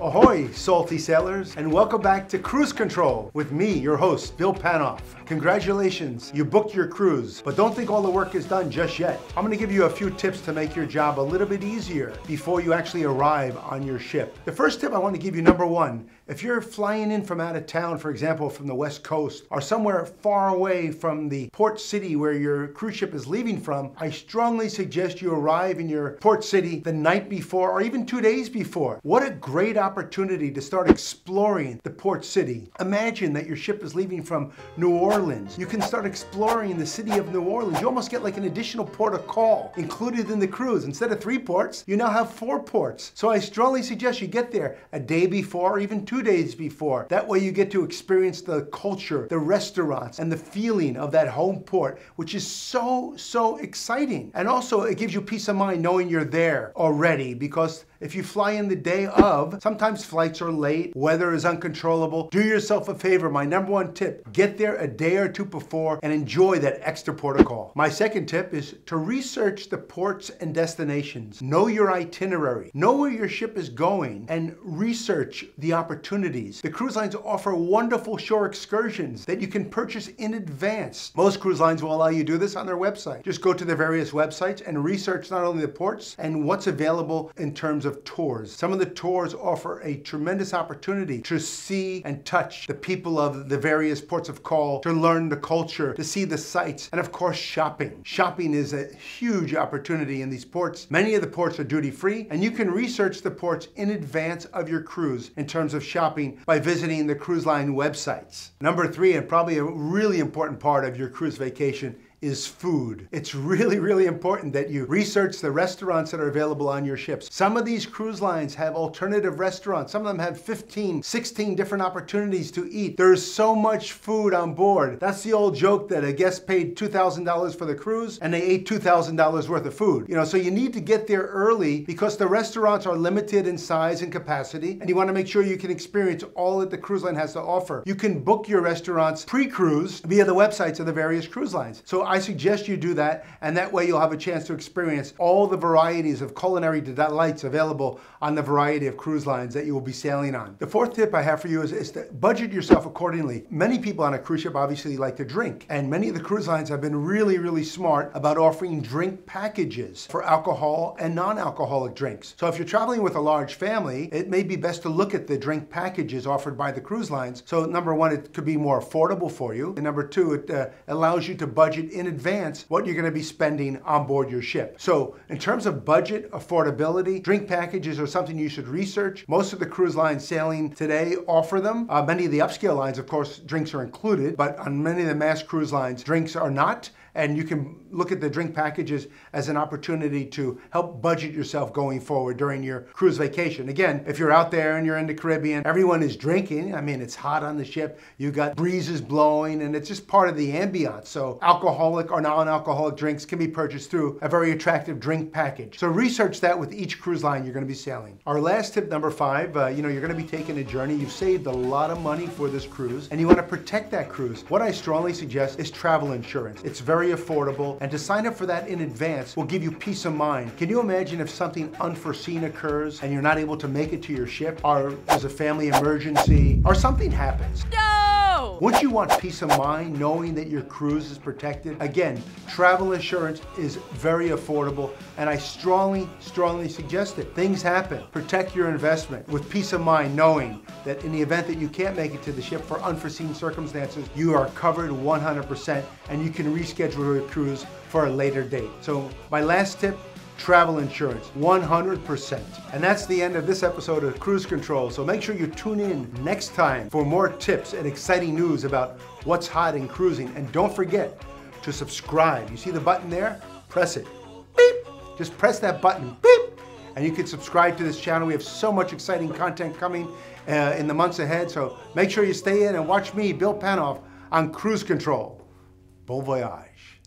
Ahoy, salty sailors, and welcome back to Cruise Control with me, your host, Bill Panoff. Congratulations, you booked your cruise, but don't think all the work is done just yet. I'm going to give you a few tips to make your job a little bit easier before you actually arrive on your ship. The first tip I want to give you, number one, if you're flying in from out of town, for example, from the West Coast, or somewhere far away from the port city where your cruise ship is leaving from, I strongly suggest you arrive in your port city the night before or even 2 days before. What a great opportunity to start exploring the port city. Imagine that your ship is leaving from New Orleans. You can start exploring the city of New Orleans. You almost get like an additional port of call included in the cruise. Instead of 3 ports, you now have 4 ports. So I strongly suggest you get there a day before or even 2 days before. That way you get to experience the culture, the restaurants, and the feeling of that home port, which is so exciting. And also it gives you peace of mind knowing you're there already, because if you fly in the day of, sometimes flights are late, weather is uncontrollable. Do yourself a favor, my number one tip, get there a day or 2 before and enjoy that extra port of call. My second tip is to research the ports and destinations. Know your itinerary, know where your ship is going, and research the opportunities. The cruise lines offer wonderful shore excursions that you can purchase in advance. Most cruise lines will allow you to do this on their website. Just go to their various websites and research not only the ports and what's available in terms of tours. Some of the tours offer a tremendous opportunity to see and touch the people of the various ports of call, to learn the culture, to see the sights, and of course shopping. Shopping is a huge opportunity in these ports. Many of the ports are duty-free, and you can research the ports in advance of your cruise in terms of shopping by visiting the cruise line websites. Number 3, and probably a really important part of your cruise vacation, is food. It's really important that you research the restaurants that are available on your ships. Some of these cruise lines have alternative restaurants. Some of them have 15, 16 different opportunities to eat. There's so much food on board. That's the old joke that a guest paid $2,000 for the cruise and they ate $2,000 worth of food. So you need to get there early because the restaurants are limited in size and capacity, and you want to make sure you can experience all that the cruise line has to offer. You can book your restaurants pre-cruise via the websites of the various cruise lines. So I suggest you do that, and that way you'll have a chance to experience all the varieties of culinary delights available on the variety of cruise lines that you will be sailing on. The fourth tip I have for you is to budget yourself accordingly. Many people on a cruise ship obviously like to drink, and many of the cruise lines have been really smart about offering drink packages for alcohol and non-alcoholic drinks. So if you're traveling with a large family, it may be best to look at the drink packages offered by the cruise lines. So number 1, it could be more affordable for you, and number 2, it allows you to budget in advance what you're going to be spending on board your ship. So in terms of budget, affordability, drink packages are something you should research. Most of the cruise lines sailing today offer them. Many of the upscale lines, of course, drinks are included, but on many of the mass cruise lines, drinks are not. And you can look at the drink packages as an opportunity to help budget yourself going forward during your cruise vacation. Again, if you're out there and you're in the Caribbean, everyone is drinking. I mean, it's hot on the ship. You got breezes blowing, and it's just part of the ambiance. So alcoholic or non-alcoholic drinks can be purchased through a very attractive drink package. So research that with each cruise line you're going to be sailing. Our last tip, number 5, you're going to be taking a journey. You've saved a lot of money for this cruise, and you want to protect that cruise. What I strongly suggest is travel insurance. It's very affordable, and to sign up for that in advance will give you peace of mind. Can you imagine if something unforeseen occurs and you're not able to make it to your ship, or there's a family emergency, or something happens? No! Wouldn't you want peace of mind knowing that your cruise is protected? Again, travel insurance is very affordable, and I strongly suggest it. Things happen. Protect your investment with peace of mind knowing that in the event that you can't make it to the ship for unforeseen circumstances, you are covered 100%, and you can reschedule your cruise for a later date. So my last tip, travel insurance, 100%. And that's the end of this episode of Cruise Control. So make sure you tune in next time for more tips and exciting news about what's hot in cruising. And don't forget to subscribe. You see the button there? Press it. Beep. Just press that button. Beep. And you can subscribe to this channel. We have so much exciting content coming in the months ahead. So make sure you stay in and watch me, Bill Panoff, on Cruise Control. Bon voyage.